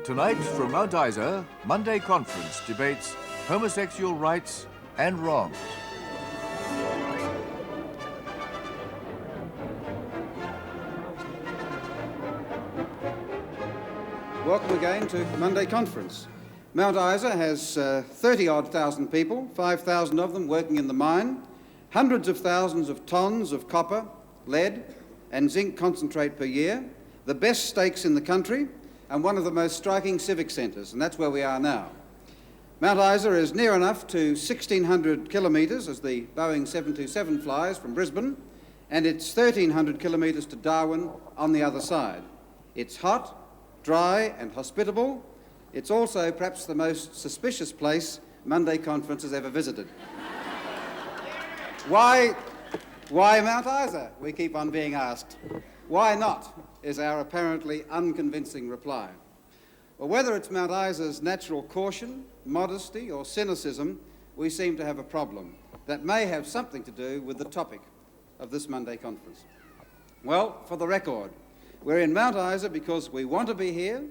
Tonight from Mount Isa, Monday Conference debates homosexual rights and wrongs. Welcome again to Monday Conference. Mount Isa has 30-odd thousand people, 5,000 of them working in the mine, hundreds of thousands of tonnes of copper, lead and zinc concentrate per year, the best stakes in the country and one of the most striking civic centres, and that's where we are now. Mount Isa is near enough to 1,600 kilometres as the Boeing 727 flies from Brisbane, and it's 1,300 kilometres to Darwin on the other side. It's hot, dry and hospitable. It's also perhaps the most suspicious place Monday Conference has ever visited. Why Mount Isa? We keep on being asked. Why not, is our apparently unconvincing reply. Well, whether it's Mount Isa's natural caution, modesty or cynicism, we seem to have a problem that may have something to do with the topic of this Monday Conference. Well, for the record, we're in Mount Isa because we want to be here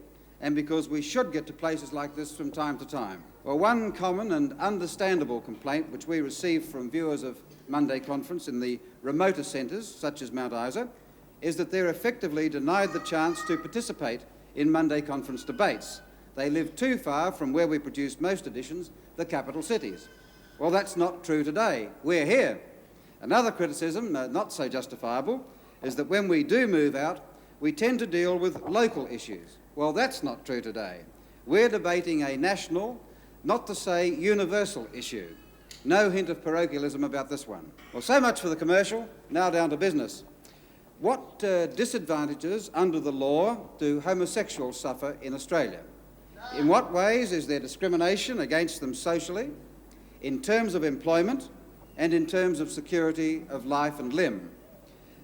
and because we should get to places like this from time to time. Well, one common and understandable complaint which we receive from viewers of Monday Conference in the remoter centres, such as Mount Isa, is that they're effectively denied the chance to participate in Monday Conference debates. They live too far from where we produce most editions, the capital cities. Well, that's not true today. We're here. Another criticism, not so justifiable, is that when we do move out, we tend to deal with local issues. Well, that's not true today. We're debating a national, not to say universal issue. No hint of parochialism about this one. Well, so much for the commercial. Now down to business. What disadvantages under the law do homosexuals suffer in Australia? In what ways is there discrimination against them socially, in terms of employment, and in terms of security of life and limb?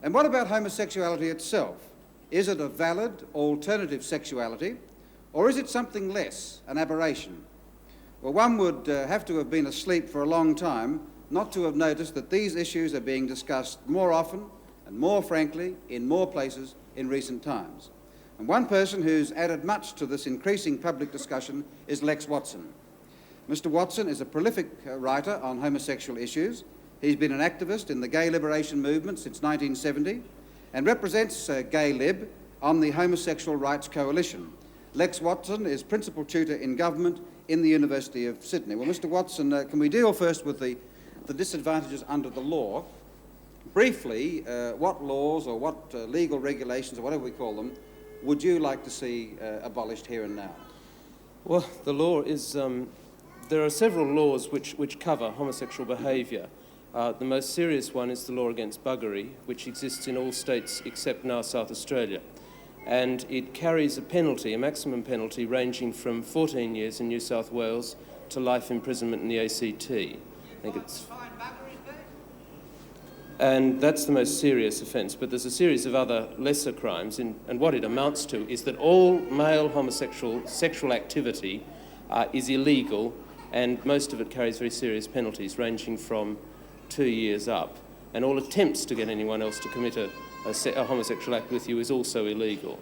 And what about homosexuality itself? Is it a valid alternative sexuality, or is it something less, an aberration? Well, one would have to have been asleep for a long time not to have noticed that these issues are being discussed more often and more frankly in more places in recent times. And one person who's added much to this increasing public discussion is Lex Watson. Mr. Watson is a prolific writer on homosexual issues. He's been an activist in the gay liberation movement since 1970 and represents Gay Lib on the Homosexual Rights Coalition. Lex Watson is principal tutor in government in the University of Sydney. Well, Mr. Watson, can we deal first with the disadvantages under the law? Briefly, what laws or what legal regulations or whatever we call them would you like to see abolished here and now? Well, the law is, there are several laws which cover homosexual behaviour. The most serious one is the law against buggery, which exists in all states except now South Australia. And it carries a penalty, a maximum penalty, ranging from 14 years in New South Wales to life imprisonment in the ACT. I think it's... And that's the most serious offence, but there's a series of other lesser crimes, and what it amounts to is that all male homosexual sexual activity is illegal, and most of it carries very serious penalties, ranging from 2 years up. And all attempts to get anyone else to commit a homosexual act with you is also illegal.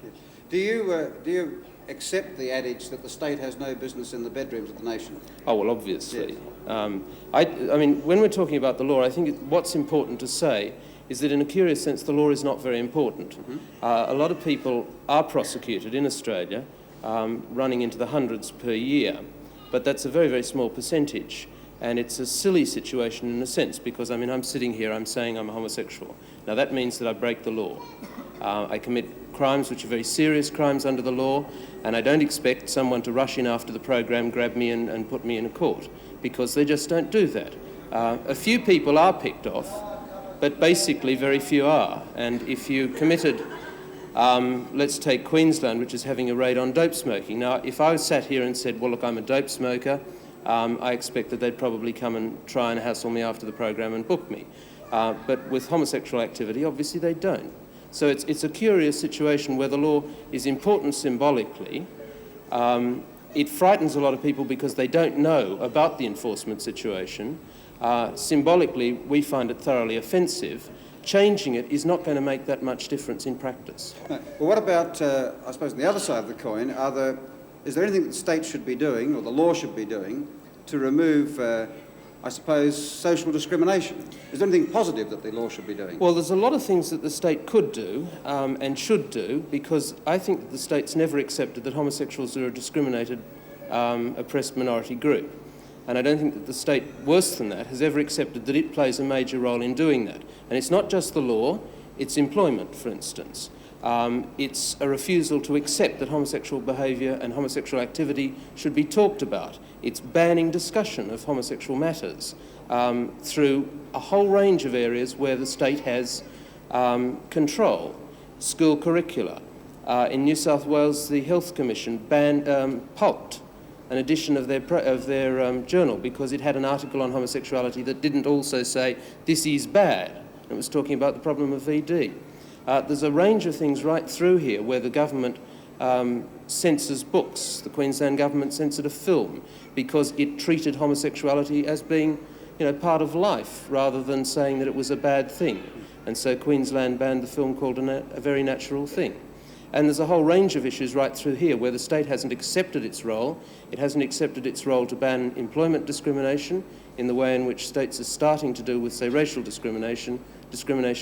Do you accept the adage that the state has no business in the bedrooms of the nation? Oh, well, obviously. Yes. I mean, when we're talking about the law, I think what's important to say is that in a curious sense, the law is not very important. Mm-hmm. A lot of people are prosecuted in Australia, running into the hundreds per year, but that's a very, very small percentage. And it's a silly situation in a sense, because, I mean, I'm sitting here, I'm saying I'm a homosexual. Now, that means that I break the law. I commit crimes which are very serious crimes under the law, and I don't expect someone to rush in after the program, grab me and put me in a court, because they just don't do that. A few people are picked off, but basically very few are. And if you committed, let's take Queensland, which is having a raid on dope smoking. Now, if I sat here and said, well, look, I'm a dope smoker, I expect that they'd probably come and try and hassle me after the program and book me. But with homosexual activity, obviously they don't. So it's a curious situation where the law is important symbolically. It frightens a lot of people because they don't know about the enforcement situation. Symbolically, we find it thoroughly offensive. Changing it is not going to make that much difference in practice. Well, what about, I suppose, on the other side of the coin, are the is there anything that the state should be doing, or the law should be doing, to remove, I suppose, social discrimination? Is there anything positive that the law should be doing? Well, there's a lot of things that the state could do and should do, because I think that the state's never accepted that homosexuals are a discriminated, oppressed minority group. And I don't think that the state, worse than that, has ever accepted that it plays a major role in doing that. And it's not just the law, it's employment, for instance. It's a refusal to accept that homosexual behaviour and homosexual activity should be talked about. It's banning discussion of homosexual matters through a whole range of areas where the state has control. School curricula. In New South Wales, the Health Commission pulped an edition of their journal because it had an article on homosexuality that didn't also say, this is bad. It was talking about the problem of VD. There's a range of things right through here where the government censors books. The Queensland government censored a film because it treated homosexuality as being, part of life rather than saying that it was a bad thing. And so Queensland banned the film called A Very Natural Thing. And there's a whole range of issues right through here where the state hasn't accepted its role. It hasn't accepted its role to ban employment discrimination in the way in which states are starting to do with, say, racial discrimination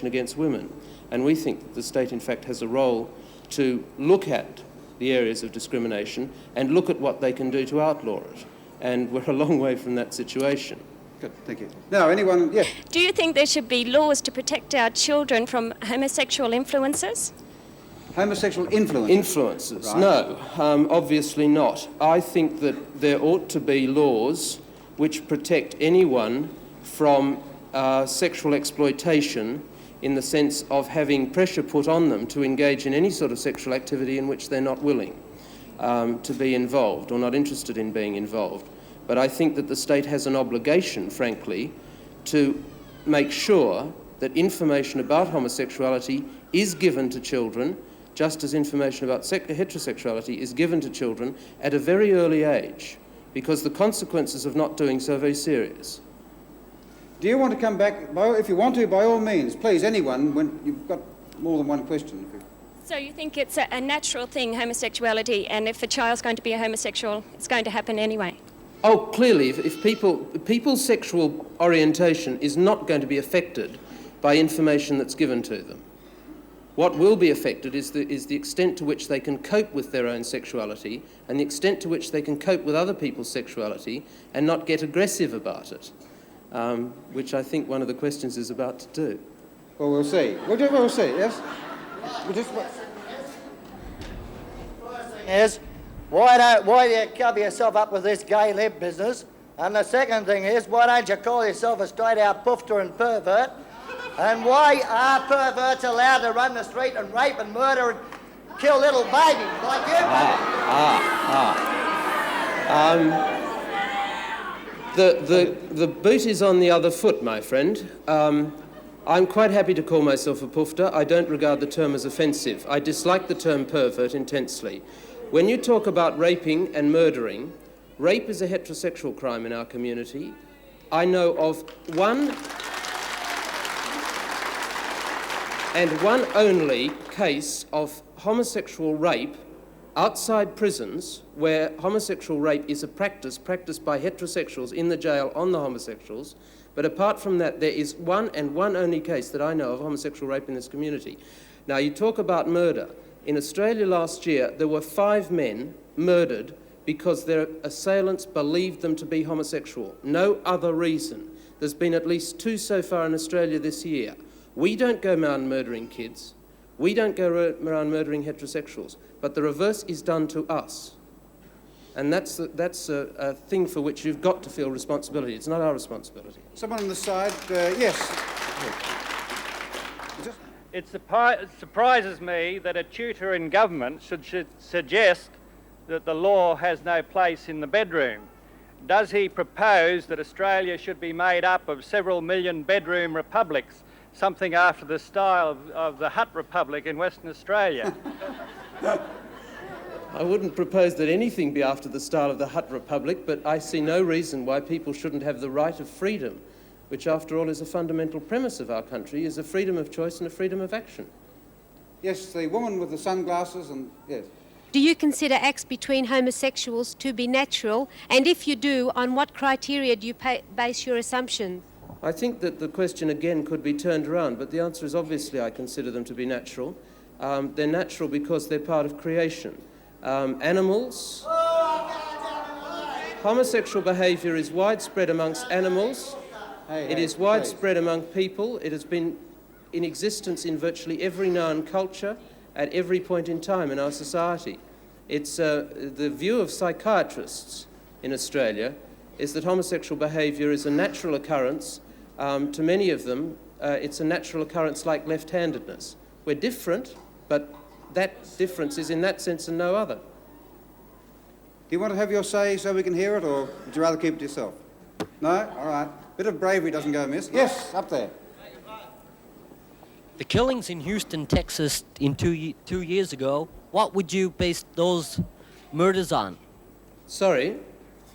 against women. And we think that the state, in fact, has a role to look at the areas of discrimination and look at what they can do to outlaw it. And we're a long way from that situation. Good, thank you. Now, anyone, yes? Do you think there should be laws to protect our children from homosexual influences? Homosexual influences? Influences, right. No, obviously not. I think that there ought to be laws which protect anyone from sexual exploitation in the sense of having pressure put on them to engage in any sort of sexual activity in which they're not willing to be involved or not interested in being involved. But I think that the state has an obligation, frankly, to make sure that information about homosexuality is given to children, just as information about heterosexuality is given to children at a very early age, because the consequences of not doing so are very serious. Do you want to come back? If you want to, by all means, please, anyone, when you've got more than one question. So you think it's a natural thing, homosexuality, and if a child's going to be a homosexual, it's going to happen anyway? Oh, clearly, if people's sexual orientation is not going to be affected by information that's given to them. What will be affected is the extent to which they can cope with their own sexuality and the extent to which they can cope with other people's sexuality and not get aggressive about it, which I think one of the questions is about to do. Well, we'll see. We'll see, yes? First thing is, why do you cover yourself up with this gay lib business? And the second thing is, why don't you call yourself a straight-out poofter and pervert? And why are perverts allowed to run the street and rape and murder and kill little babies like you? The boot is on the other foot, my friend. I'm quite happy to call myself a poofter. I don't regard the term as offensive. I dislike the term pervert intensely. When you talk about raping and murdering, rape is a heterosexual crime in our community. I know of one and one only case of homosexual rape outside prisons where homosexual rape is a practiced by heterosexuals in the jail on the homosexuals. But apart from that, there is one and one only case that I know of homosexual rape in this community. Now, you talk about murder. In Australia last year, there were 5 men murdered because their assailants believed them to be homosexual. No other reason. There's been at least 2 so far in Australia this year. We don't go around murdering kids. We don't go around murdering heterosexuals. But the reverse is done to us. And that's a thing for which you've got to feel responsibility. It's not our responsibility. Someone on the side, yes. It surprises me that a tutor in government should suggest that the law has no place in the bedroom. Does he propose that Australia should be made up of several million bedroom republics, something after the style of the Hut Republic in Western Australia? I wouldn't propose that anything be after the style of the Hut Republic, but I see no reason why people shouldn't have the right of freedom, which after all is a fundamental premise of our country, is a freedom of choice and a freedom of action. Yes, the woman with the sunglasses and, yes. Do you consider acts between homosexuals to be natural? And if you do, on what criteria do you base your assumptions? I think that the question again could be turned around, but the answer is obviously I consider them to be natural. They're natural because they're part of creation. Animals... Homosexual behaviour is widespread amongst animals. It is widespread among people. It has been in existence in virtually every known culture at every point in time in our society. It's the view of psychiatrists in Australia is that homosexual behaviour is a natural occurrence. To many of them, it's a natural occurrence like left-handedness. We're different, but that difference is in that sense and no other. Do you want to have your say so we can hear it, or would you rather keep it to yourself? No? All right. Bit of bravery doesn't go amiss. Yes, up there. The killings in Houston, Texas, in 2 years ago, what would you base those murders on? Sorry?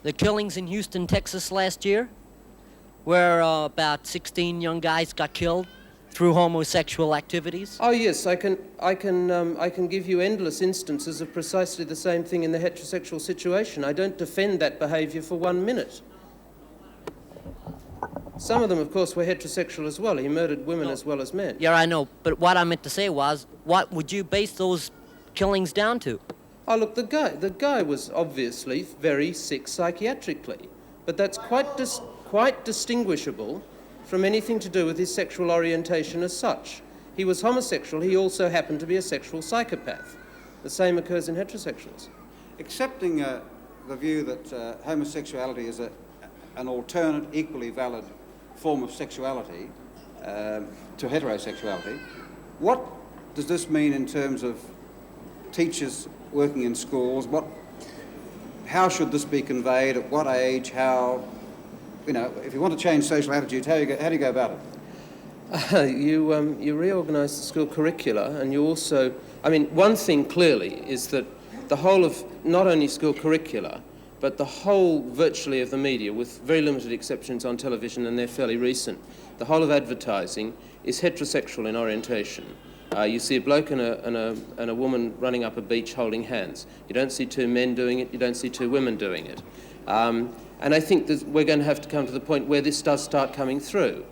The killings in Houston, Texas last year, where about 16 young guys got killed through homosexual activities? Oh yes, I can give you endless instances of precisely the same thing in the heterosexual situation. I don't defend that behaviour for 1 minute. Some of them, of course, were heterosexual as well. He murdered women as well as men. Yeah, I know, but what I meant to say was, what would you base those killings down to? Oh look, the guy was obviously very sick psychiatrically, but that's quite distinguishable from anything to do with his sexual orientation as such. He was homosexual, he also happened to be a sexual psychopath. The same occurs in heterosexuals. Accepting the view that homosexuality is an alternate, equally valid form of sexuality to heterosexuality, what does this mean in terms of teachers working in schools? How should this be conveyed? At what age? How? You know, if you want to change social attitudes, how do you go about it? You reorganise the school curricula, and you also... I mean, one thing clearly is that the whole of not only school curricula, but the whole virtually of the media, with very limited exceptions on television, and they're fairly recent, the whole of advertising is heterosexual in orientation. You see a bloke and a woman running up a beach holding hands. You don't see two men doing it, you don't see two women doing it. And I think that we're going to have to come to the point where this does start coming through,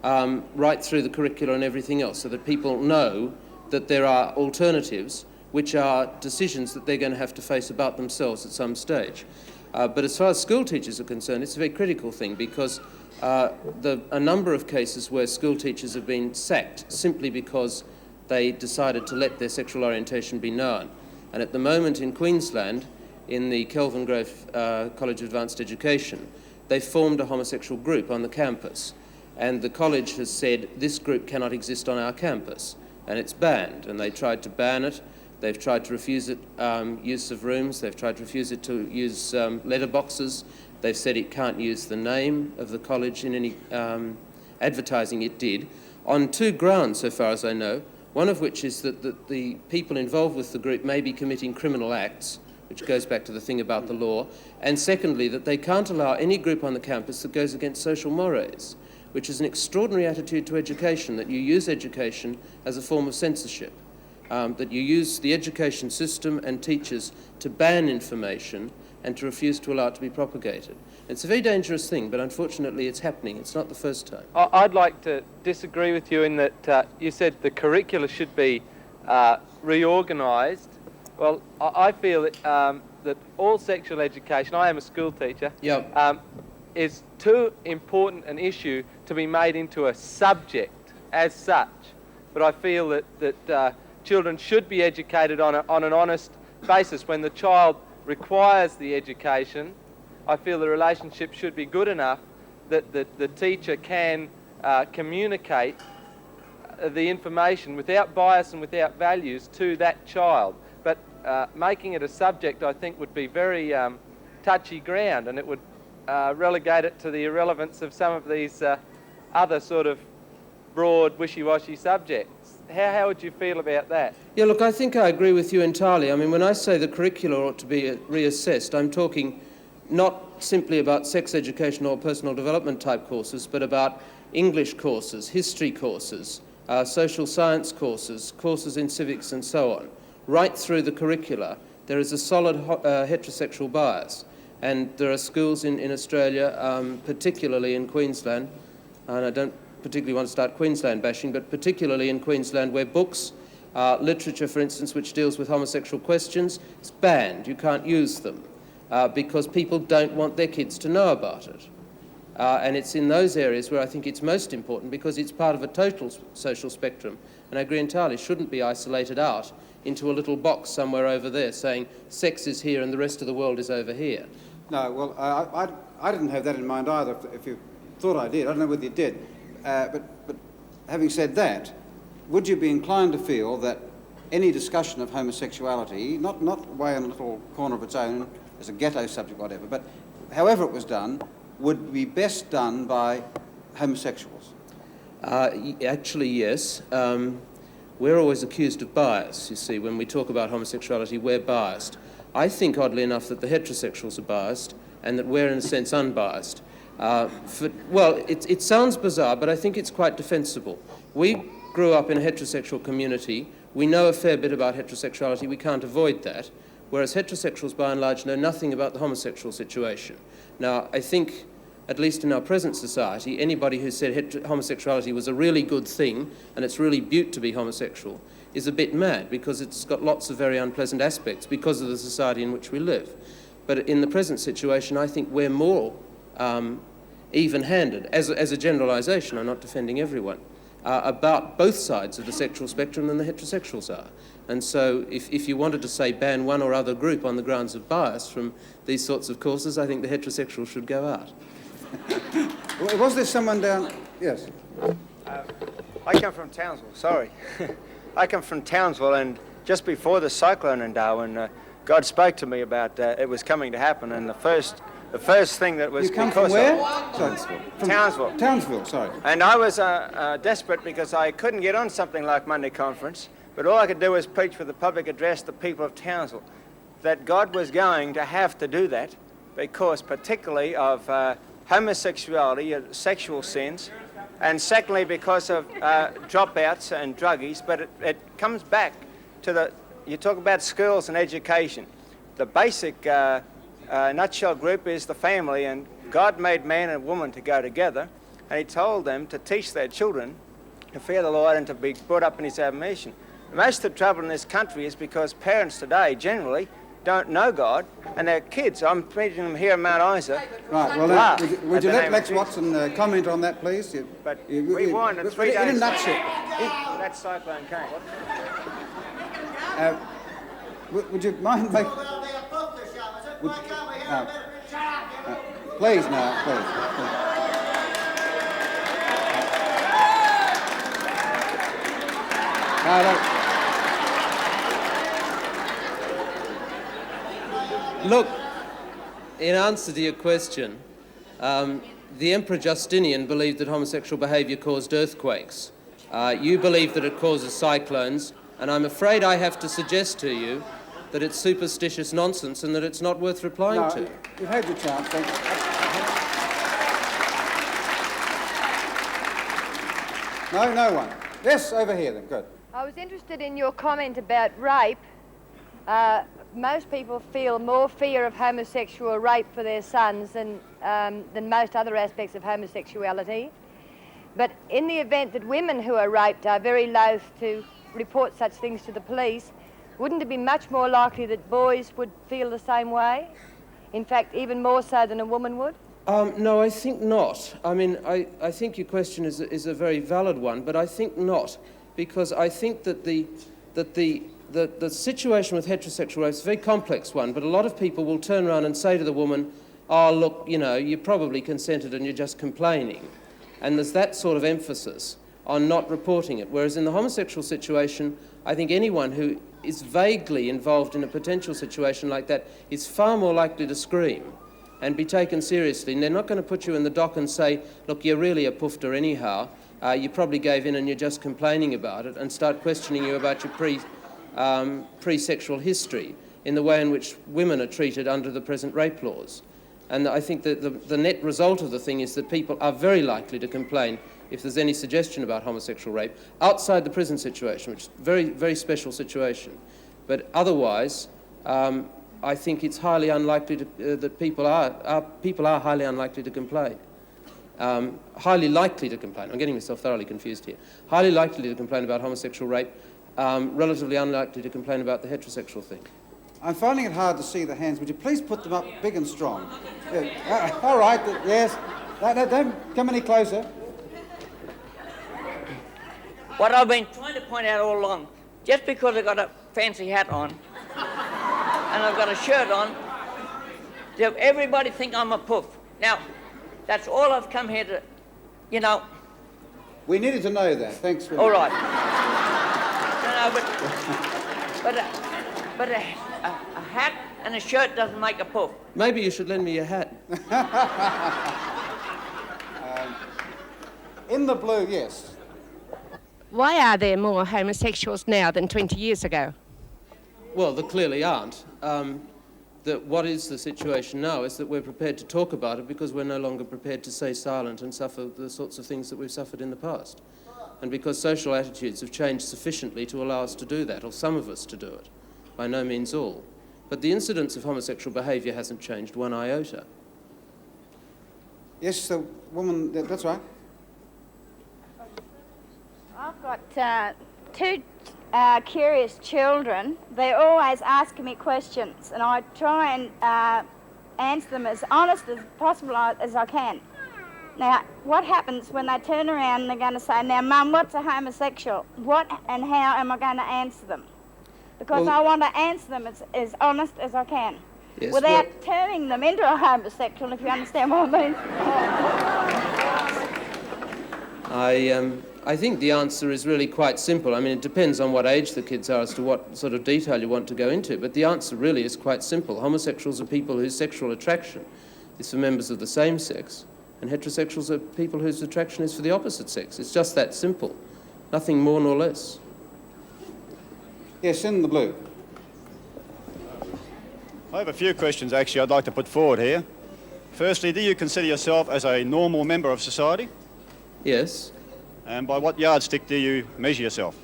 right through the curricula and everything else, so that people know that there are alternatives which are decisions that they're going to have to face about themselves at some stage. But as far as school teachers are concerned, it's a very critical thing, because a number of cases where school teachers have been sacked simply because they decided to let their sexual orientation be known. And at the moment in Queensland, in the Kelvin Grove College of Advanced Education, they formed a homosexual group on the campus. And the college has said, this group cannot exist on our campus, and it's banned. And they tried to ban it. They've tried to refuse it use of rooms. They've tried to refuse it to use letterboxes. They've said it can't use the name of the college in any advertising it did, on two grounds, so far as I know, one of which is that the people involved with the group may be committing criminal acts, which goes back to the thing about the law, and secondly, that they can't allow any group on the campus that goes against social mores, which is an extraordinary attitude to education, that you use education as a form of censorship, that you use the education system and teachers to ban information and to refuse to allow it to be propagated. It's a very dangerous thing, but unfortunately it's happening. It's not the first time. I'd like to disagree with you in that you said the curricula should be reorganised. Well, I feel that all sexual education, I am a school teacher, is too important an issue to be made into a subject as such. But I feel that children should be educated on an honest basis. When the child requires the education, I feel the relationship should be good enough that the teacher can communicate the information without bias and without values to that child. But making it a subject, I think, would be very touchy ground, and it would relegate it to the irrelevance of some of these other sort of broad, wishy-washy subjects. How would you feel about that? Yeah, look, I think I agree with you entirely. I mean, when I say the curricula ought to be reassessed, I'm talking not simply about sex education or personal development type courses, but about English courses, history courses, social science courses, courses in civics and so on, right through the curricula, there is a solid heterosexual bias. And there are schools in Australia, particularly in Queensland, and I don't particularly want to start Queensland bashing, but particularly in Queensland, where books, literature, for instance, which deals with homosexual questions, is banned. You can't use them because people don't want their kids to know about it. And it's in those areas where I think it's most important, because it's part of a total social spectrum, and I agree entirely, shouldn't be isolated out into a little box somewhere over there saying sex is here and the rest of the world is over here. No, well, I didn't have that in mind either, if you thought I did. I don't know whether you did. But having said that, would you be inclined to feel that any discussion of homosexuality, not way in a little corner of its own as a ghetto subject, whatever, but however it was done, would be best done by homosexuals? Actually, yes. We're always accused of bias, you see. When we talk about homosexuality, we're biased. I think, oddly enough, that the heterosexuals are biased and that we're, in a sense, unbiased. Well, it sounds bizarre, but I think it's quite defensible. We grew up in a heterosexual community. We know a fair bit about heterosexuality. We can't avoid that, whereas heterosexuals, by and large, know nothing about the homosexual situation. Now, I think, at least in our present society, anybody who said homosexuality was a really good thing and it's really beaut to be homosexual is a bit mad, because it's got lots of very unpleasant aspects because of the society in which we live. But in the present situation, I think we're more even-handed, as a generalisation, I'm not defending everyone, about both sides of the sexual spectrum than the heterosexuals are. And so if you wanted to say ban one or other group on the grounds of bias from these sorts of courses, I think the heterosexuals should go out. Was there someone down? Yes. I come from Townsville, sorry. I come from Townsville, and just before the cyclone in Darwin, God spoke to me about it was coming to happen, and the first thing that was You come because from where? of Sorry. From Townsville. Townsville, sorry. And I was desperate because I couldn't get on something like Monday Conference, but all I could do was preach with a public address to the people of Townsville that God was going to have to do that because particularly of homosexuality, sexual sins, and secondly because of dropouts and druggies, but it comes back to you talk about schools and education. The basic nutshell group is the family, and God made man and woman to go together, and he told them to teach their children to fear the Lord and to be brought up in his admonition. Most of the trouble in this country is because parents today generally don't know God, and their kids, I'm meeting them here in Mount Isa. Right, well, would you let Lex Watson comment on that, please? We won in 3 days. In a nutshell. That cyclone came. Would you mind making... Please now, please. Look, in answer to your question, the Emperor Justinian believed that homosexual behaviour caused earthquakes. You believe that it causes cyclones, and I'm afraid I have to suggest to you that it's superstitious nonsense and that it's not worth replying to. You've had your chance, thank you. No one. Yes, over here then, good. I was interested in your comment about rape. Most people feel more fear of homosexual rape for their sons than most other aspects of homosexuality. But in the event that women who are raped are very loath to report such things to the police, wouldn't it be much more likely that boys would feel the same way? In fact, even more so than a woman would? No, I think not. I mean, I think your question is a very valid one, but I think not, because I think that the situation with heterosexual rape is a very complex one, but a lot of people will turn around and say to the woman, oh, look, you know, you probably consented and you're just complaining. And there's that sort of emphasis on not reporting it. Whereas in the homosexual situation, I think anyone who is vaguely involved in a potential situation like that is far more likely to scream and be taken seriously. And they're not going to put you in the dock and say, look, you're really a poofter anyhow. You probably gave in and you're just complaining about it, and start questioning you about your pre-sexual history in the way in which women are treated under the present rape laws. And I think that the net result of the thing is that people are very likely to complain if there's any suggestion about homosexual rape outside the prison situation, which is a very, very special situation. But otherwise, I think it's highly unlikely that people are highly unlikely to complain. Highly likely to complain. I'm getting myself thoroughly confused here. Highly likely to complain about homosexual rape, relatively unlikely to complain about the heterosexual thing. I'm finding it hard to see the hands. Would you please put them up big and strong? Yeah. All right, yes. Don't come any closer. What I've been trying to point out all along, just because I've got a fancy hat on and I've got a shirt on, everybody think I'm a poof. Now, that's all I've come here to, you know. We needed to know that. Thanks for all right. But a hat and a shirt doesn't make a poof. Maybe you should lend me your hat. In the blue, yes. Why are there more homosexuals now than 20 years ago? Well, there clearly aren't. What is the situation now is that we're prepared to talk about it because we're no longer prepared to stay silent and suffer the sorts of things that we've suffered in the past. And because social attitudes have changed sufficiently to allow us to do that, or some of us to do it. By no means all. But the incidence of homosexual behaviour hasn't changed one iota. Yes, the woman, that's right. I've got two curious children. They're always asking me questions, and I try and answer them as honest as possible as I can. Now, what happens when they turn around and they're going to say, now, Mum, what's a homosexual? What and how am I going to answer them? Because I want to answer them as honest as I can, yes, without turning them into a homosexual, if you understand what I mean. I think the answer is really quite simple. I mean, it depends on what age the kids are as to what sort of detail you want to go into, but the answer really is quite simple. Homosexuals are people whose sexual attraction is for members of the same sex, and heterosexuals are people whose attraction is for the opposite sex. It's just that simple. Nothing more nor less. Yes, in the blue. I have a few questions, actually, I'd like to put forward here. Firstly, do you consider yourself as a normal member of society? Yes. And by what yardstick do you measure yourself?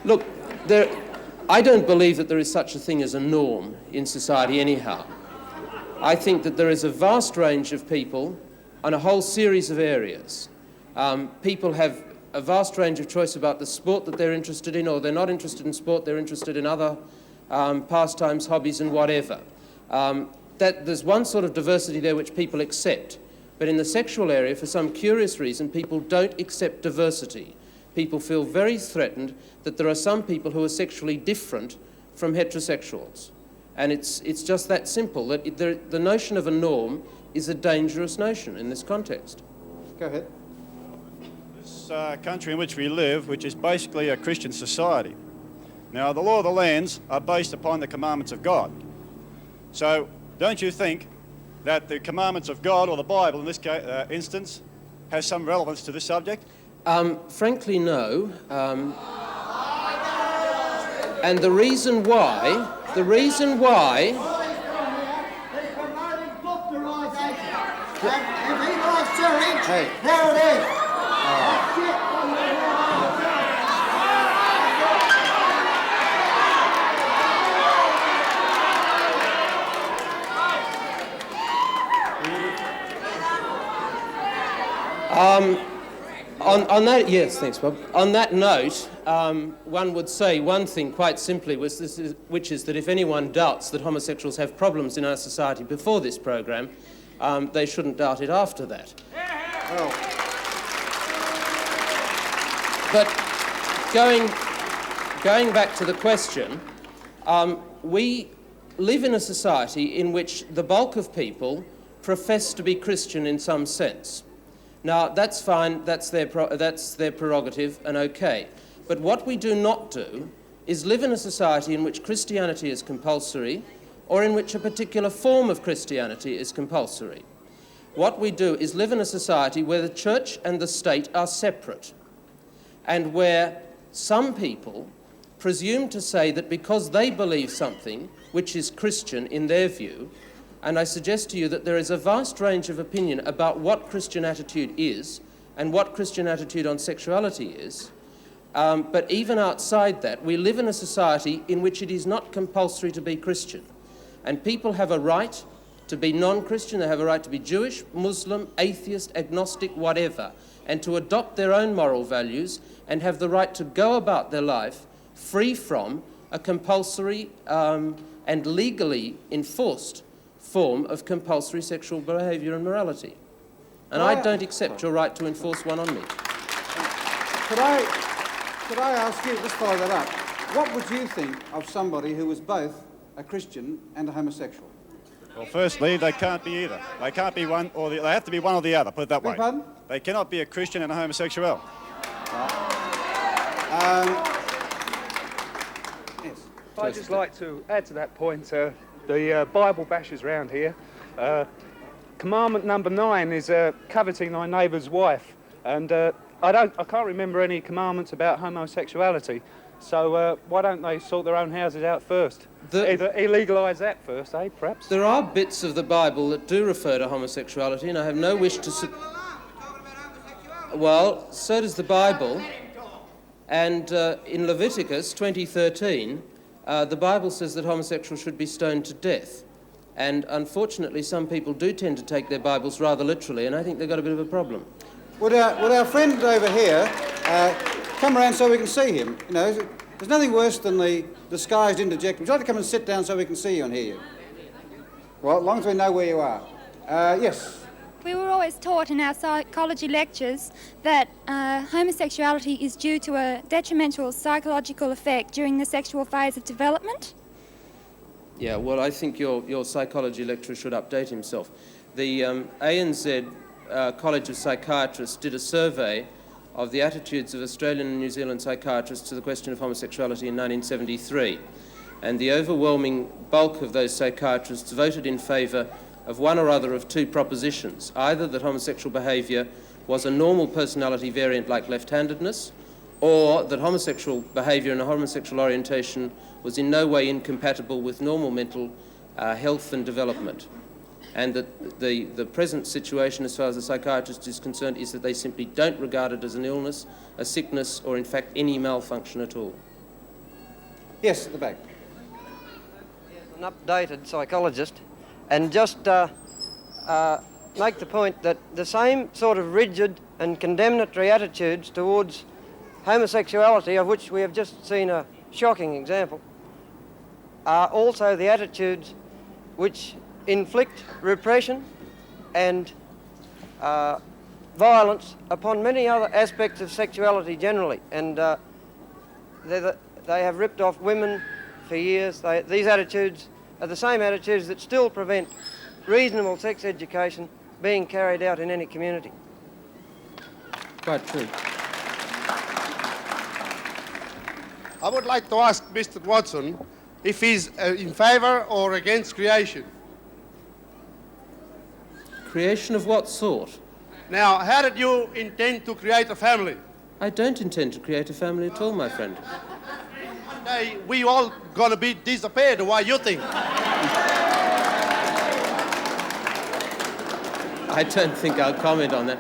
Look, I don't believe that there is such a thing as a norm in society anyhow. I think that there is a vast range of people on a whole series of areas. People have a vast range of choice about the sport that they're interested in, or they're not interested in sport, they're interested in other pastimes, hobbies and whatever. That there's one sort of diversity there which people accept. But in the sexual area, for some curious reason, people don't accept diversity. People feel very threatened that there are some people who are sexually different from heterosexuals. And it's just that simple, that the notion of a norm is a dangerous notion in this context. Go ahead. This country in which we live, which is basically a Christian society. Now, the law of the lands are based upon the commandments of God. So, don't you think that the commandments of God, or the Bible in this instance, has some relevance to this subject? Frankly, no. And the reason why... Hey. There it is. On that, yes, thanks, Bob. On that note, one would say one thing quite simply, which is that if anyone doubts that homosexuals have problems in our society before this program, they shouldn't doubt it after that. But going back to the question, we live in a society in which the bulk of people profess to be Christian in some sense. Now, that's fine, that's their prerogative, and okay. But what we do not do is live in a society in which Christianity is compulsory, or in which a particular form of Christianity is compulsory. What we do is live in a society where the church and the state are separate, and where some people presume to say that because they believe something which is Christian in their view, and I suggest to you that there is a vast range of opinion about what Christian attitude is and what Christian attitude on sexuality is, But even outside that, we live in a society in which it is not compulsory to be Christian. And people have a right to be non-Christian, they have a right to be Jewish, Muslim, atheist, agnostic, whatever, and to adopt their own moral values and have the right to go about their life free from a compulsory and legally enforced form of compulsory sexual behaviour and morality. And I don't accept your right to enforce one on me. Could I ask you, just follow that up, what would you think of somebody who was both a Christian and a homosexual? Well, firstly, they can't be either. They can't be one or the other. They have to be one or the other, put it that way. Pardon? They cannot be a Christian and a homosexual. Yes. I'd just like to add to that point, the Bible bashers round here. Commandment number 9 is coveting thy neighbour's wife, and I can't remember any commandments about homosexuality. So why don't they sort their own houses out first? Either illegalise that first, perhaps? There are bits of the Bible that do refer to homosexuality, and I have no wish to... Well, so does the Bible. And in Leviticus 20:13, the Bible says that homosexuals should be stoned to death. And unfortunately, some people do tend to take their Bibles rather literally, and I think they've got a bit of a problem. Would our friend over here come around so we can see him? You know, there's nothing worse than the disguised interjection. Would you like to come and sit down so we can see you and hear you? Well, as long as we know where you are. Yes. We were always taught in our psychology lectures that homosexuality is due to a detrimental psychological effect during the sexual phase of development. Yeah, well, I think your psychology lecturer should update himself. The ANZ College of Psychiatrists did a survey of the attitudes of Australian and New Zealand psychiatrists to the question of homosexuality in 1973. And the overwhelming bulk of those psychiatrists voted in favour of one or other of two propositions, either that homosexual behaviour was a normal personality variant like left-handedness, or that homosexual behaviour and a homosexual orientation was in no way incompatible with normal mental health and development. And that the present situation, as far as the psychiatrist is concerned, is that they simply don't regard it as an illness, a sickness, or in fact any malfunction at all. Yes, at the back. An updated psychologist, and just make the point that the same sort of rigid and condemnatory attitudes towards homosexuality, of which we have just seen a shocking example, are also the attitudes which inflict repression and violence upon many other aspects of sexuality generally. And they have ripped off women for years. These attitudes are the same attitudes that still prevent reasonable sex education being carried out in any community. Quite true. I would like to ask Mr. Watson if he's in favour or against creation. Creation of what sort? Now, how did you intend to create a family? I don't intend to create a family at all, my friend. One day, we all gonna be disappeared, why you think? I don't think I'll comment on that.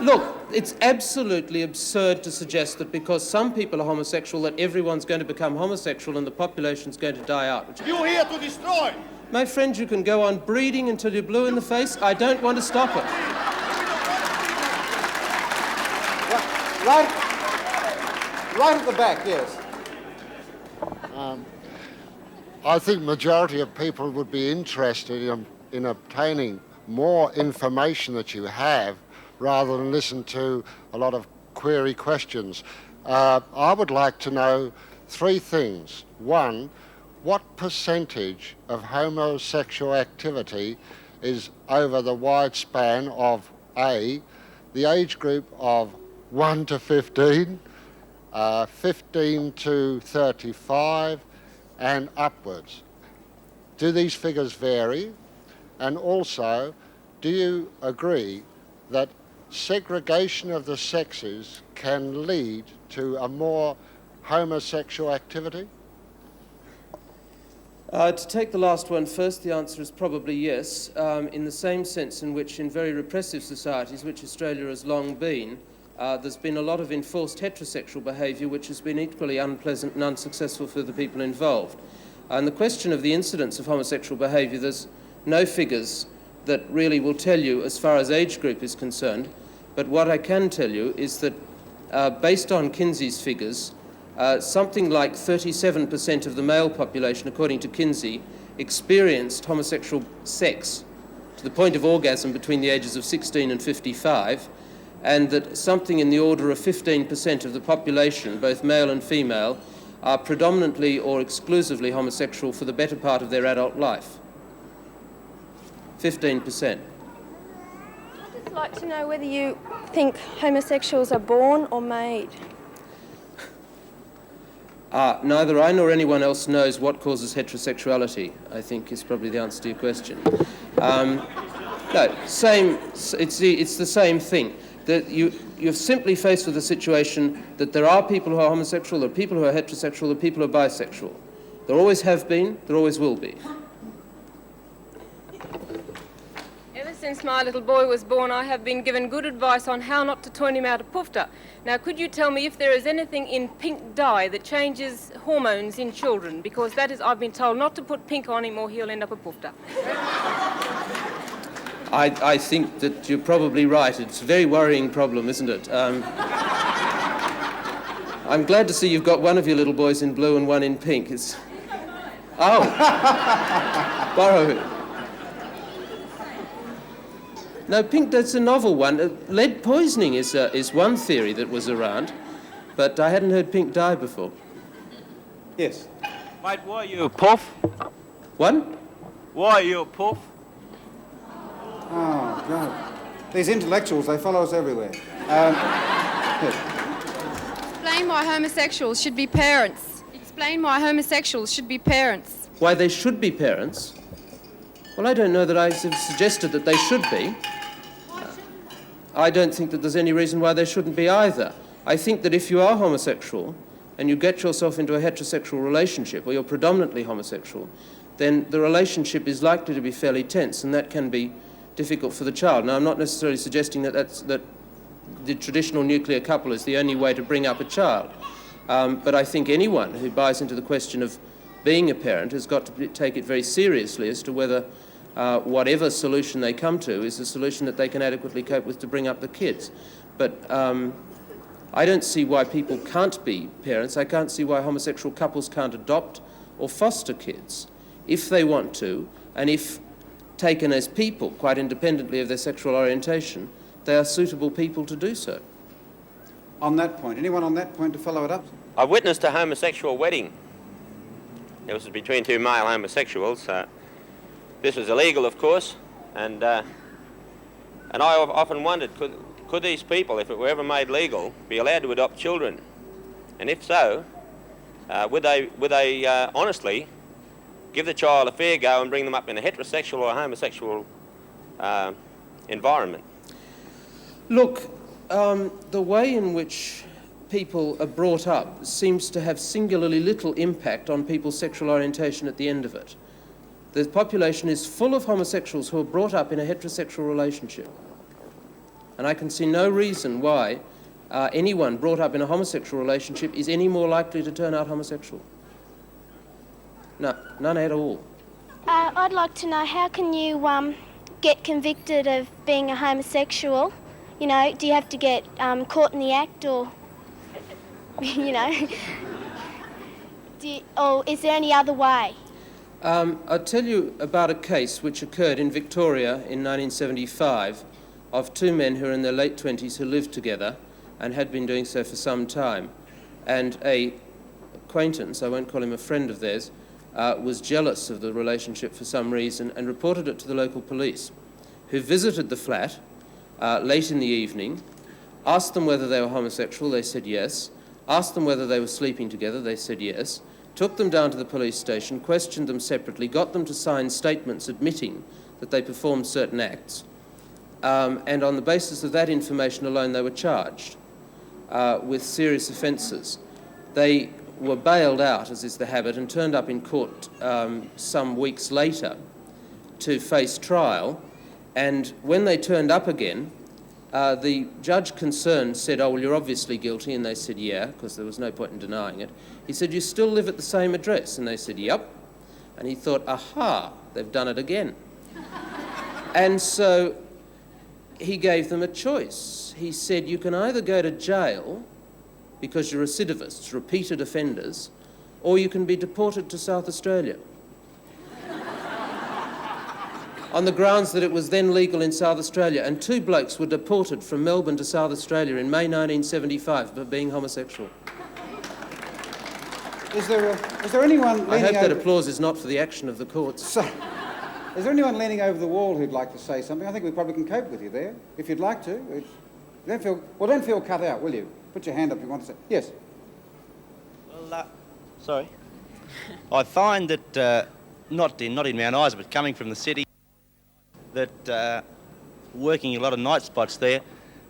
Look, it's absolutely absurd to suggest that because some people are homosexual that everyone's going to become homosexual and the population's going to die out. You're here to destroy! My friend, you can go on breeding until you're blue in the face. I don't want to stop it. Right at the back, yes. I think majority of people would be interested in obtaining more information that you have rather than listen to a lot of query questions. I would like to know three things. One, what percentage of homosexual activity is over the wide span of A, the age group of 1 to 15, 15 to 35, and upwards? Do these figures vary? And also, do you agree that segregation of the sexes can lead to a more homosexual activity? To take the last one first, the answer is probably yes, in the same sense in which in very repressive societies, which Australia has long been, there's been a lot of enforced heterosexual behaviour which has been equally unpleasant and unsuccessful for the people involved. And the question of the incidence of homosexual behaviour, there's no figures that really will tell you as far as age group is concerned, but what I can tell you is that based on Kinsey's figures, something like 37% of the male population, according to Kinsey, experienced homosexual sex to the point of orgasm between the ages of 16 and 55, and that something in the order of 15% of the population, both male and female, are predominantly or exclusively homosexual for the better part of their adult life. 15%. I'd just like to know whether you think homosexuals are born or made. Neither I nor anyone else knows what causes heterosexuality, I think is probably the answer to your question. No, it's the same thing. That you're simply faced with a situation that there are people who are homosexual, there are people who are heterosexual, there are people who are bisexual. There always have been, there always will be. Ever since my little boy was born, I have been given good advice on how not to turn him out of poofter. Now, could you tell me if there is anything in pink dye that changes hormones in children? Because that is, I've been told not to put pink on him or he'll end up a poofter. I think that you're probably right. It's a very worrying problem, isn't it? I'm glad to see you've got one of your little boys in blue and one in pink. It's... Oh! Borrow it. No, pink, that's a novel one. Lead poisoning is one theory that was around, but I hadn't heard pink dye before. Yes. Mate, why are you a puff? What? Why are you a puff? Oh, God. These intellectuals, they follow us everywhere. Explain why homosexuals should be parents. Explain why homosexuals should be parents. Why they should be parents? Well, I don't know that I have suggested that they should be. I don't think that there's any reason why they shouldn't be either. I think that if you are homosexual and you get yourself into a heterosexual relationship, or you're predominantly homosexual, then the relationship is likely to be fairly tense, and that can be difficult for the child. Now, I'm not necessarily suggesting that that the traditional nuclear couple is the only way to bring up a child, but I think anyone who buys into the question of being a parent has got to take it very seriously as to whether whatever solution they come to is a solution that they can adequately cope with to bring up the kids. But I don't see why people can't be parents. I can't see why homosexual couples can't adopt or foster kids if they want to, and if taken as people, quite independently of their sexual orientation, they are suitable people to do so. On that point, anyone on that point to follow it up? I witnessed a homosexual wedding. It was between two male homosexuals. This was illegal, of course, and I often wondered, could these people, if it were ever made legal, be allowed to adopt children? And if so, would they honestly give the child a fair go and bring them up in a heterosexual or a homosexual environment? Look, the way in which people are brought up seems to have singularly little impact on people's sexual orientation at the end of it. The population is full of homosexuals who are brought up in a heterosexual relationship. And I can see no reason why anyone brought up in a homosexual relationship is any more likely to turn out homosexual. No, none at all. I'd like to know, how can you get convicted of being a homosexual? You know, do you have to get caught in the act, or, you know, or is there any other way? I'll tell you about a case which occurred in Victoria in 1975 of two men who were in their late 20s who lived together and had been doing so for some time. And a acquaintance, I won't call him a friend of theirs, was jealous of the relationship for some reason and reported it to the local police, who visited the flat late in the evening, asked them whether they were homosexual, they said yes, asked them whether they were sleeping together, they said yes, took them down to the police station, questioned them separately, got them to sign statements admitting that they performed certain acts, and on the basis of that information alone they were charged with serious offences. They were bailed out, as is the habit, and turned up in court some weeks later to face trial, and when they turned up again, The judge concerned said, oh, well, you're obviously guilty, and they said, yeah, because there was no point in denying it. He said, you still live at the same address? And they said, yep. And he thought, aha, they've done it again. And so he gave them a choice. He said, you can either go to jail because you're recidivists, repeated offenders, or you can be deported to South Australia. On the grounds that it was then legal in South Australia, and 2 blokes were deported from Melbourne to South Australia in May 1975 for being homosexual. Is there anyone leaning I hope that over... applause is not for the action of the courts. So, is there anyone leaning over the wall who'd like to say something? I think we probably can cope with you there, if you'd like to. Don't feel cut out, will you? Put your hand up if you want to say... Yes? Well, sorry. I find that, not in Mount Isa, but coming from the city, that working a lot of night spots there,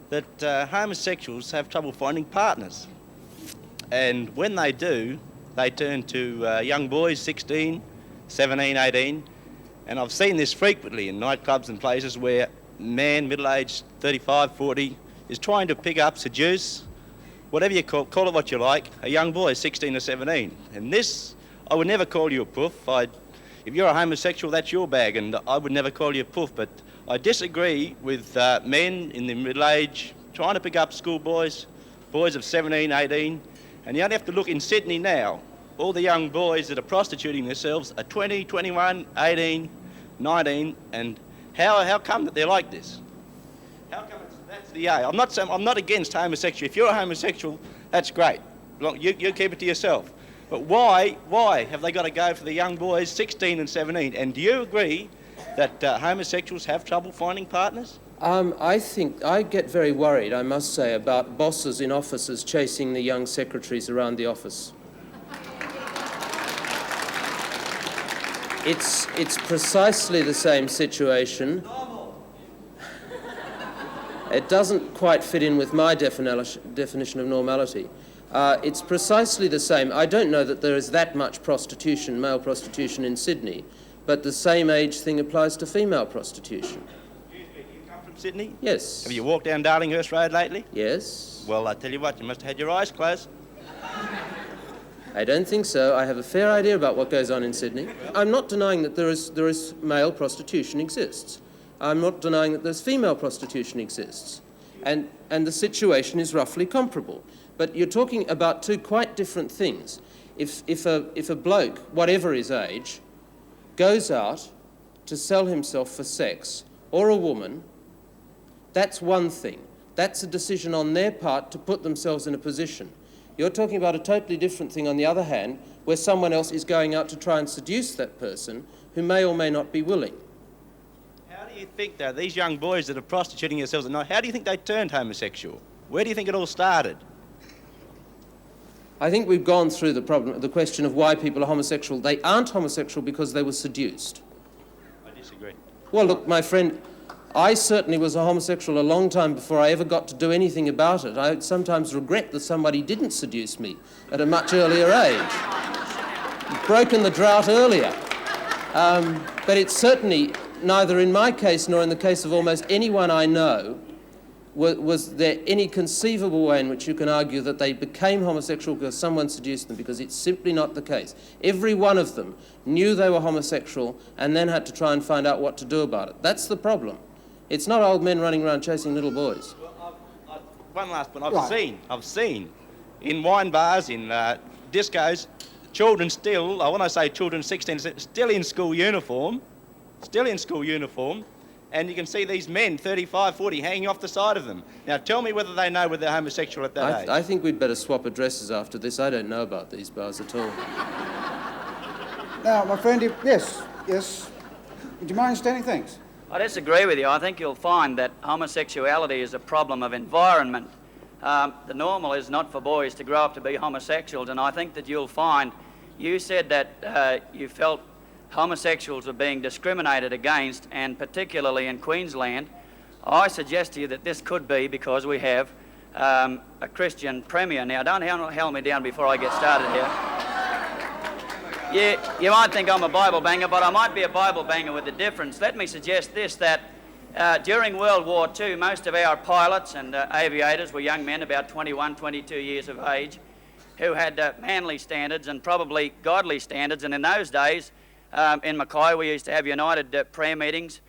that homosexuals have trouble finding partners. And when they do, they turn to young boys, 16, 17, 18, and I've seen this frequently in nightclubs and places where man, middle-aged, 35, 40, is trying to pick up, seduce, whatever you call it what you like, a young boy, 16 or 17. And this, I would never call you a poof. If you're a homosexual, that's your bag, and I would never call you a poof. But I disagree with men in the middle age trying to pick up schoolboys, boys of 17, 18, and you only have to look in Sydney now. All the young boys that are prostituting themselves are 20, 21, 18, 19, and how come that they're like this? How come that's the A? I'm not against homosexual. If you're a homosexual, that's great. You keep it to yourself. But why have they got to go for the young boys, 16 and 17? And do you agree that homosexuals have trouble finding partners? I think I get very worried, I must say, about bosses in offices chasing the young secretaries around the office. It's precisely the same situation. It doesn't quite fit in with my definition of normality. It's precisely the same. I don't know that there is that much prostitution, male prostitution in Sydney, but the same age thing applies to female prostitution. From Sydney? Yes. Have you walked down Darlinghurst Road lately? Yes. Well, I tell you what, you must have had your eyes closed. I don't think so. I have a fair idea about what goes on in Sydney. I'm not denying that there is male prostitution exists. I'm not denying that there's female prostitution exists. And the situation is roughly comparable. But you're talking about 2 quite different things. If a bloke, whatever his age, goes out to sell himself for sex, or a woman, that's one thing. That's a decision on their part to put themselves in a position. You're talking about a totally different thing, on the other hand, where someone else is going out to try and seduce that person who may or may not be willing. How do you think, though, these young boys that are prostituting themselves at night, how do you think they turned homosexual? Where do you think it all started? I think we've gone through the question of why people are homosexual. They aren't homosexual because they were seduced. I disagree. Well, look, my friend, I certainly was a homosexual a long time before I ever got to do anything about it. I sometimes regret that somebody didn't seduce me at a much earlier age. Broken the drought earlier. But it's certainly, neither in my case nor in the case of almost anyone I know, was there any conceivable way in which you can argue that they became homosexual because someone seduced them, because it's simply not the case. Every one of them knew they were homosexual and then had to try and find out what to do about it. That's the problem. It's not old men running around chasing little boys. Well, one last point. I've seen in wine bars, in discos, children still, when I say children 16, still in school uniform, and you can see these men, 35, 40, hanging off the side of them. Now, tell me whether they know whether they're homosexual at that age. I think we'd better swap addresses after this. I don't know about these bars at all. Now, my friend, yes. Would you mind standing? Thanks. I disagree with you. I think you'll find that homosexuality is a problem of environment. The normal is not for boys to grow up to be homosexuals, and I think that you'll find, you said that you felt homosexuals are being discriminated against, and particularly in Queensland. I suggest to you that this could be because we have a Christian premier. Now, don't held me down before I get started here. You might think I'm a Bible banger, but I might be a Bible banger with a difference. Let me suggest this, that During World War II, most of our pilots and aviators were young men about 21, 22 years of age who had manly standards and probably godly standards. And in those days, in Mackay, we used to have united prayer meetings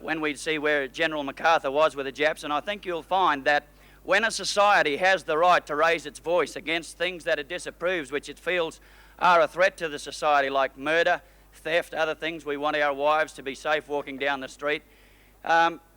when we'd see where General MacArthur was with the Japs. And I think you'll find that when a society has the right to raise its voice against things that it disapproves, which it feels are a threat to the society, like murder, theft, other things, we want our wives to be safe walking down the street.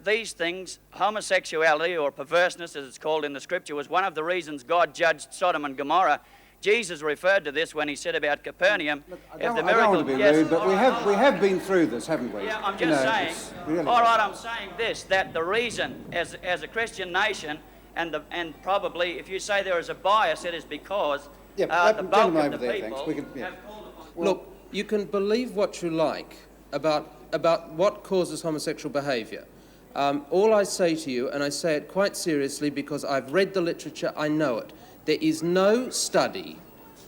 These things, homosexuality or perverseness as it's called in the scripture, was one of the reasons God judged Sodom and Gomorrah. Jesus referred to this when he said about Capernaum. I don't want to be rude, but we have been through this, haven't we? Yeah, I'm just saying. Really all right, I'm saying this, that the reason, as a Christian nation, and probably if you say there is a bias, it is because the bulk of the people have called upon. Look, you can believe what you like about what causes homosexual behaviour. All I say to you, and I say it quite seriously because I've read the literature, I know it, there is no study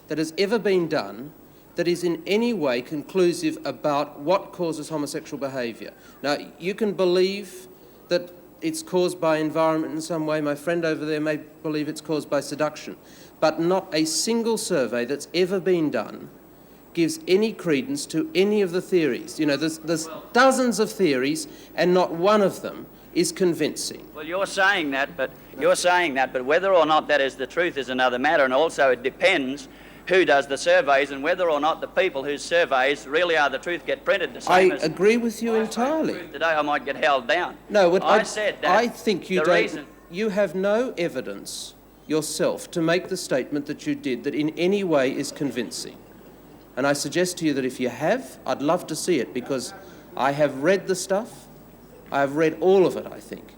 that has ever been done that is in any way conclusive about what causes homosexual behaviour. Now, you can believe that it's caused by environment in some way. My friend over there may believe it's caused by seduction. But not a single survey that's ever been done gives any credence to any of the theories. You know, there's dozens of theories and not one of them is convincing. Well, you're saying that, but whether or not that is the truth is another matter, and also it depends who does the surveys and whether or not the people whose surveys really are the truth get printed the same. I agree with you entirely. Today I might get held down. No, but I said that. I think you you have no evidence yourself to make the statement that you did that in any way is convincing. And I suggest to you that if you have, I'd love to see it, because I have read the stuff. I have read all of it, I think.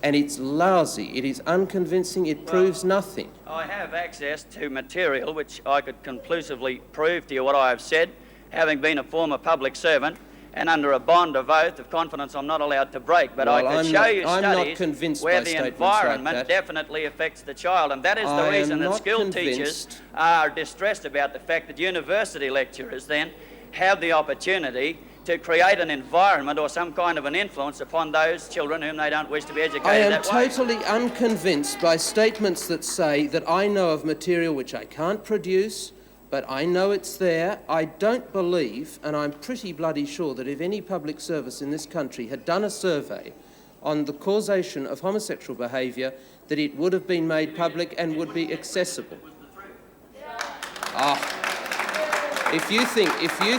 And it's lousy. It is unconvincing. It proves nothing. I have access to material which I could conclusively prove to you what I have said, having been a former public servant, and under a bond of oath of confidence I'm not allowed to break. But I could show you studies where the environment definitely affects the child, and that is the reason that school teachers are distressed about the fact that university lecturers then have the opportunity to create an environment or some kind of an influence upon those children whom they don't wish to be educated that way. I am totally unconvinced by statements that say that I know of material which I can't produce, but I know it's there. I don't believe, and I'm pretty bloody sure, that if any public service in this country had done a survey on the causation of homosexual behaviour, that it would have been made public and would be accessible. If you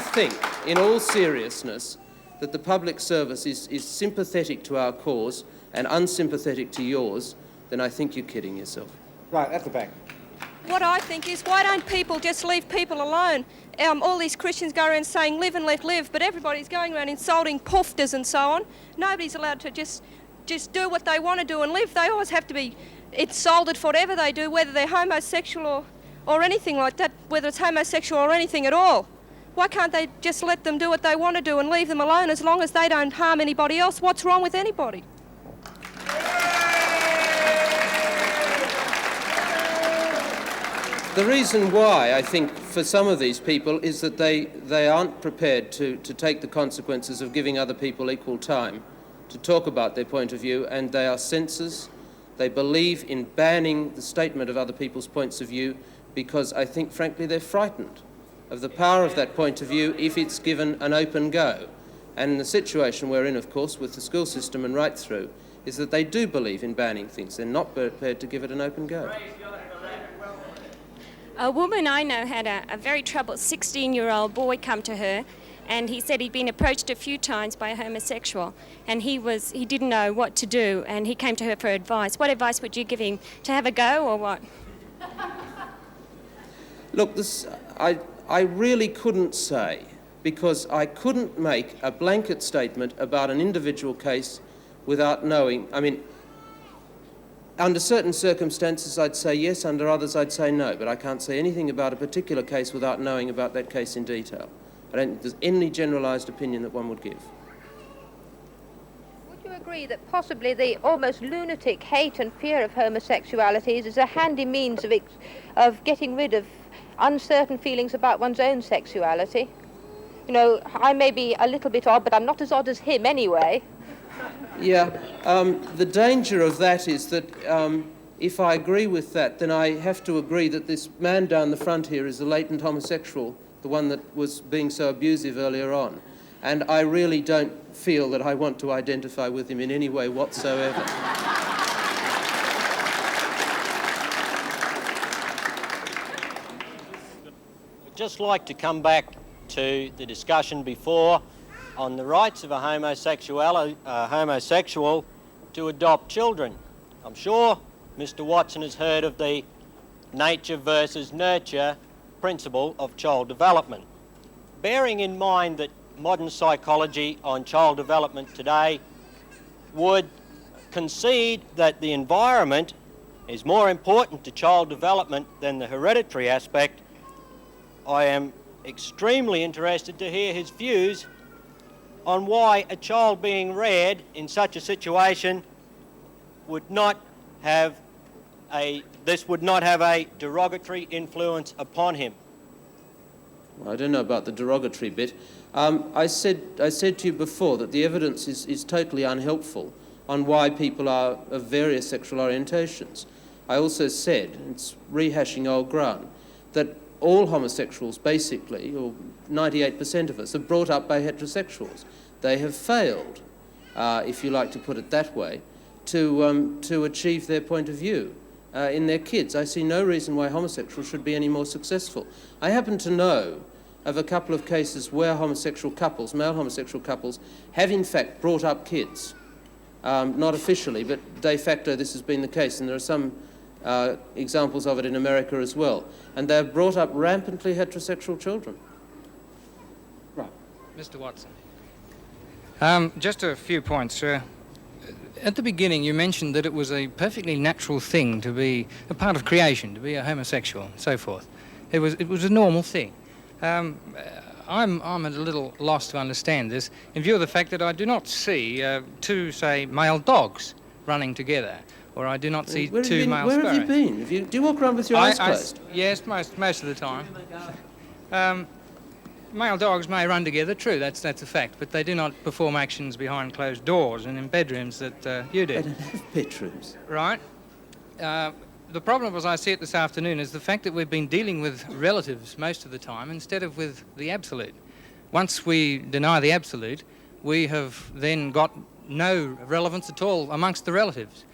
think, in all seriousness, that the public service is sympathetic to our cause and unsympathetic to yours, then I think you're kidding yourself. Right, at the back. What I think is, why don't people just leave people alone? All these Christians go around saying live and let live, but everybody's going around insulting poofters and so on. Nobody's allowed to just do what they want to do and live. They always have to be insulted for whatever they do, whether they're homosexual or anything like that, whether it's homosexual or anything at all. Why can't they just let them do what they want to do and leave them alone as long as they don't harm anybody else? What's wrong with anybody? The reason why, I think, for some of these people is that they aren't prepared to take the consequences of giving other people equal time to talk about their point of view, and they are censors. They believe in banning the statement of other people's points of view because I think, frankly, they're frightened of the power of that point of view if it's given an open go. And the situation we're in, of course, with the school system and right through, is that they do believe in banning things. They're not prepared to give it an open go. A woman I know had a very troubled 16-year-old boy come to her, and he said he'd been approached a few times by a homosexual, and he didn't know what to do, and he came to her for advice. What advice would you give him? To have a go or what? Look, I really couldn't say, because I couldn't make a blanket statement about an individual case without knowing. I mean, under certain circumstances I'd say yes, under others I'd say no, but I can't say anything about a particular case without knowing about that case in detail. I don't think there's any generalised opinion that one would give. Would you agree that possibly the almost lunatic hate and fear of homosexualities is a handy means of getting rid of uncertain feelings about one's own sexuality? You know, I may be a little bit odd, but I'm not as odd as him anyway. Yeah, the danger of that is that if I agree with that, then I have to agree that this man down the front here is a latent homosexual, the one that was being so abusive earlier on. And I really don't feel that I want to identify with him in any way whatsoever. I'd just like to come back to the discussion before on the rights of a homosexual to adopt children. I'm sure Mr. Watson has heard of the nature versus nurture principle of child development. Bearing in mind that modern psychology on child development today would concede that the environment is more important to child development than the hereditary aspect, I am extremely interested to hear his views on why a child being reared in such a situation would not have a derogatory influence upon him. I don't know about the derogatory bit. I said to you before that the evidence is totally unhelpful on why people are of various sexual orientations. I also said, it's rehashing old ground, that all homosexuals basically, or 98% of us, are brought up by heterosexuals. They have failed, if you like to put it that way, to achieve their point of view in their kids. I see no reason why homosexuals should be any more successful. I happen to know of a couple of cases where homosexual couples, male homosexual couples, have in fact brought up kids. Not officially, but de facto this has been the case, and there are some examples of it in America as well. And they've brought up rampantly heterosexual children. Right. Mr. Watson. Just a few points. At the beginning, you mentioned that it was a perfectly natural thing to be a part of creation, to be a homosexual, and so forth. It was a normal thing. I'm a little lost to understand this in view of the fact that I do not see two, say, male dogs running together, or I do not see two male sparrows. Where have you been? Do you walk around with your eyes closed? Yes, most of the time. Male dogs may run together, true, that's a fact, but they do not perform actions behind closed doors and in bedrooms that you do. They don't have bedrooms. Right. The problem, as I see it this afternoon, is the fact that we've been dealing with relatives most of the time instead of with the absolute. Once we deny the absolute, we have then got no relevance at all amongst the relatives.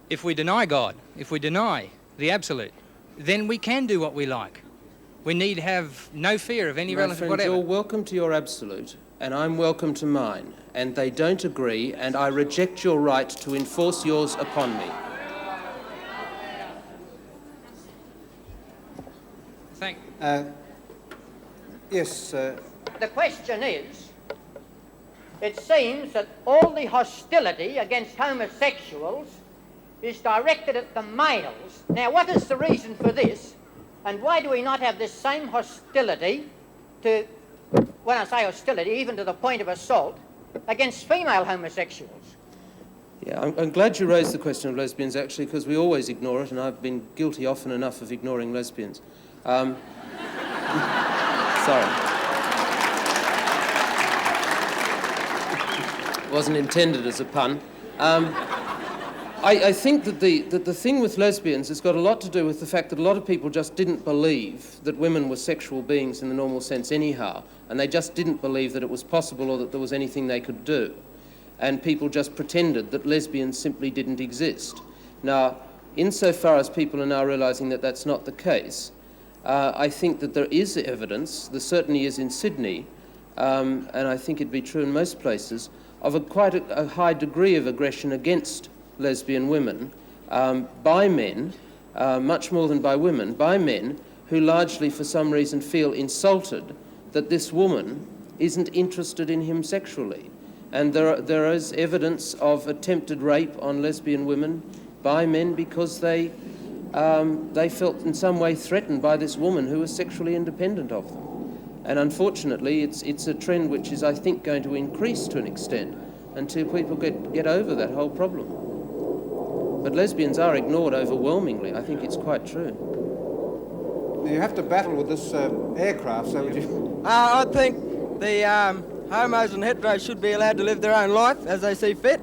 If we deny God, if we deny the absolute, then we can do what we like. We need have no fear of any relative, whatever. You're welcome to your absolute, and I'm welcome to mine, and they don't agree, and I reject your right to enforce yours upon me. Thank you. Yes, The question is, it seems that all the hostility against homosexuals is directed at the males. Now, what is the reason for this? And why do we not have this same hostility to, when I say hostility, even to the point of assault, against female homosexuals? Yeah, I'm glad you raised the question of lesbians, actually, because we always ignore it, and I've been guilty often enough of ignoring lesbians. Sorry. Wasn't intended as a pun. I think that the thing with lesbians has got a lot to do with the fact that a lot of people just didn't believe that women were sexual beings in the normal sense anyhow, and they just didn't believe that it was possible or that there was anything they could do. And people just pretended that lesbians simply didn't exist. Now, insofar as people are now realising that that's not the case, I think that there is evidence, there certainly is in Sydney, and I think it'd be true in most places, of quite a high degree of aggression against lesbian women by men, much more than by women, by men who largely for some reason feel insulted that this woman isn't interested in him sexually. And there is evidence of attempted rape on lesbian women by men because they felt in some way threatened by this woman who was sexually independent of them. And unfortunately, it's a trend which is, I think, going to increase to an extent until people get over that whole problem. But lesbians are ignored overwhelmingly. I think it's quite true. You have to battle with this aircraft, so would you... I think the homos and heteros should be allowed to live their own life as they see fit,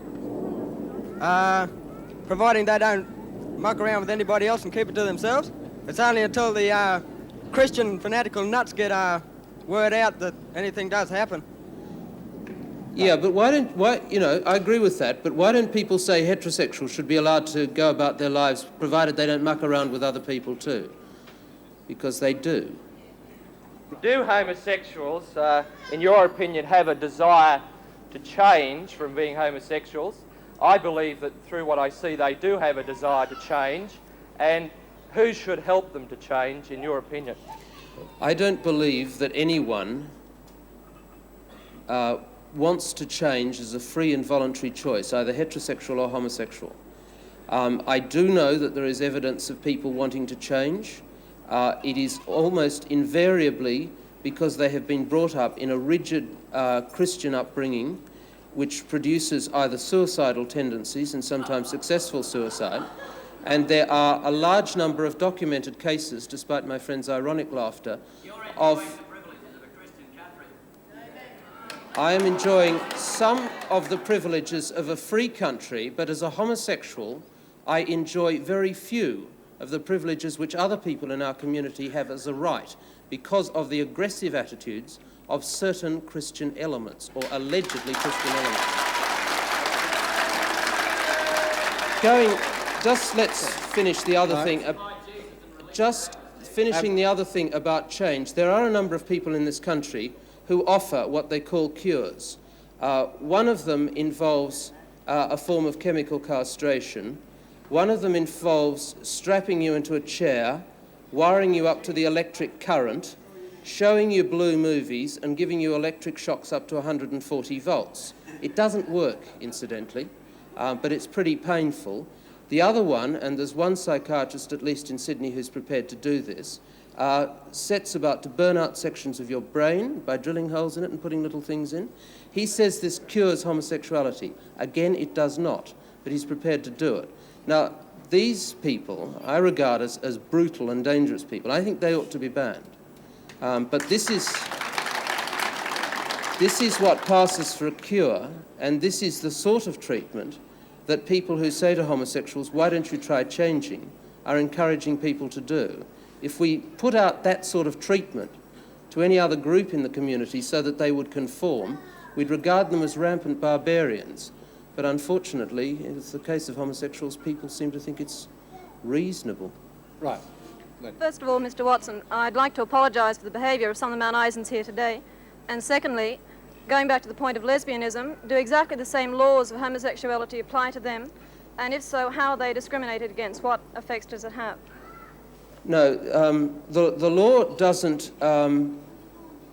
providing they don't muck around with anybody else and keep it to themselves. It's only until the Christian fanatical nuts get word out that anything does happen. Yeah, but I agree with that, but why don't people say heterosexuals should be allowed to go about their lives provided they don't muck around with other people too? Because they do. Do homosexuals, in your opinion, have a desire to change from being homosexuals? I believe that through what I see, they do have a desire to change. And who should help them to change, in your opinion? I don't believe that anyone wants to change as a free and voluntary choice, either heterosexual or homosexual. I do know that there is evidence of people wanting to change. It is almost invariably because they have been brought up in a rigid Christian upbringing, which produces either suicidal tendencies and sometimes successful suicide. And there are a large number of documented cases, despite my friend's ironic laughter, of... I am enjoying some of the privileges of a free country, but as a homosexual, I enjoy very few of the privileges which other people in our community have as a right because of the aggressive attitudes of certain Christian elements, or allegedly Christian elements. Let's finish the other thing. Just finishing the other thing about change, there are a number of people in this country who offer what they call cures. One of them involves a form of chemical castration. One of them involves strapping you into a chair, wiring you up to the electric current, showing you blue movies and giving you electric shocks up to 140 volts. It doesn't work, incidentally, but it's pretty painful. The other one, and there's one psychiatrist, at least in Sydney, who's prepared to do this, sets about to burn out sections of your brain by drilling holes in it and putting little things in. He says this cures homosexuality. Again, it does not, but he's prepared to do it. Now, these people I regard as brutal and dangerous people. I think they ought to be banned. But this is what passes for a cure, and this is the sort of treatment that people who say to homosexuals, why don't you try changing, are encouraging people to do. If we put out that sort of treatment to any other group in the community so that they would conform, we'd regard them as rampant barbarians. But unfortunately, it's the case of homosexuals, people seem to think it's reasonable. Right. First of all, Mr. Watson, I'd like to apologise for the behaviour of some of the Mount Isans here today. And secondly, going back to the point of lesbianism, do exactly the same laws of homosexuality apply to them? And if so, how are they discriminated against? What effects does it have? No, the law doesn't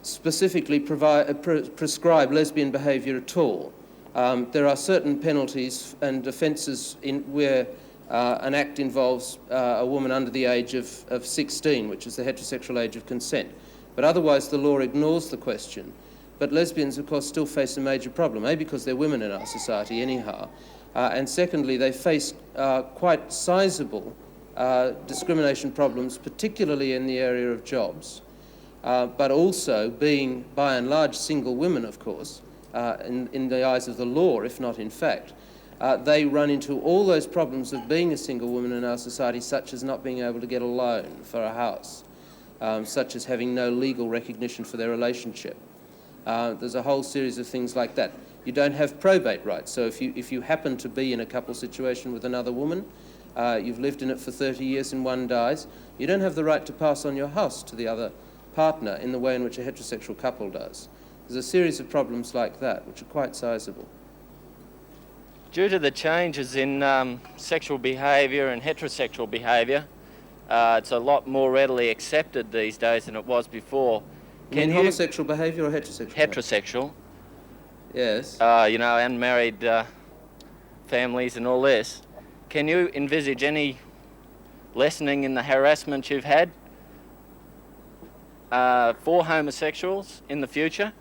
specifically prescribe lesbian behaviour at all. There are certain penalties and offences where an act involves a woman under the age of 16, which is the heterosexual age of consent. But otherwise, the law ignores the question. But lesbians, of course, still face a major problem, A, because they're women in our society anyhow, and secondly, they face quite sizable discrimination problems, particularly in the area of jobs, but also being, by and large, single women, of course, in the eyes of the law, if not in fact. They run into all those problems of being a single woman in our society, such as not being able to get a loan for a house, such as having no legal recognition for their relationship. There's a whole series of things like that. You don't have probate rights, so if you happen to be in a couple situation with another woman, you've lived in it for 30 years and one dies, you don't have the right to pass on your house to the other partner in the way in which a heterosexual couple does. There's a series of problems like that, which are quite sizable. Due to the changes in sexual behaviour and heterosexual behaviour, it's a lot more readily accepted these days than it was before. Can you homosexual behaviour or heterosexual? Heterosexual. Yes. You know, unmarried families and all this. Can you envisage any lessening in the harassment you've had for homosexuals in the future?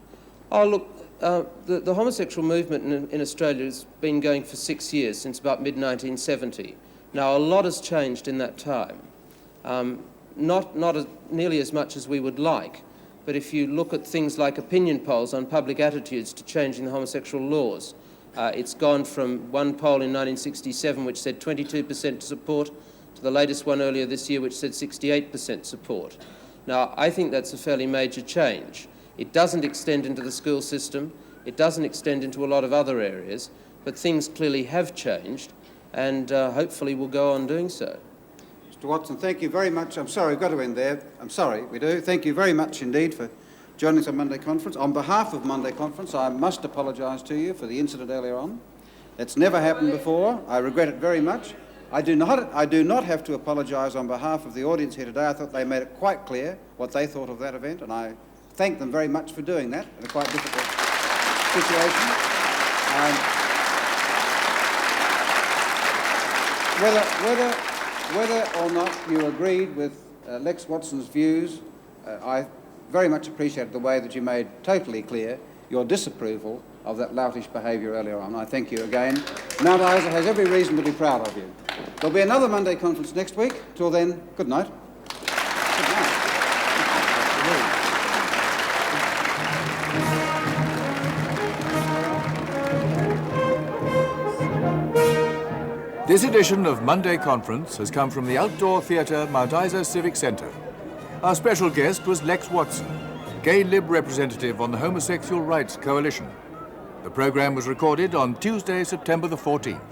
Oh, look, the homosexual movement in Australia has been going for 6 years, since about mid-1970. Now, a lot has changed in that time. Not nearly as much as we would like, but if you look at things like opinion polls on public attitudes to changing the homosexual laws, it's gone from one poll in 1967 which said 22% support to the latest one earlier this year which said 68% support. Now, I think that's a fairly major change. It doesn't extend into the school system, it doesn't extend into a lot of other areas, but things clearly have changed and hopefully will go on doing so. Mr. Watson, thank you very much. I'm sorry, we've got to end there. I'm sorry, we do. Thank you very much indeed for joining us on Monday Conference. On behalf of Monday Conference, I must apologise to you for the incident earlier on. It's never happened before. I regret it very much. I do not have to apologise on behalf of the audience here today. I thought they made it quite clear what they thought of that event, and I thank them very much for doing that in a quite difficult situation. Whether or not you agreed with Lex Watson's views, I very much appreciated the way that you made totally clear your disapproval of that loutish behaviour earlier on. I thank you again. Mount Isa has every reason to be proud of you. There'll be another Monday Conference next week. Till then, good night. Good night. This edition of Monday Conference has come from the Outdoor Theatre, Mount Isa Civic Centre. Our special guest was Lex Watson, gay Lib representative on the Homosexual Rights Coalition. The programme was recorded on Tuesday, September the 14th.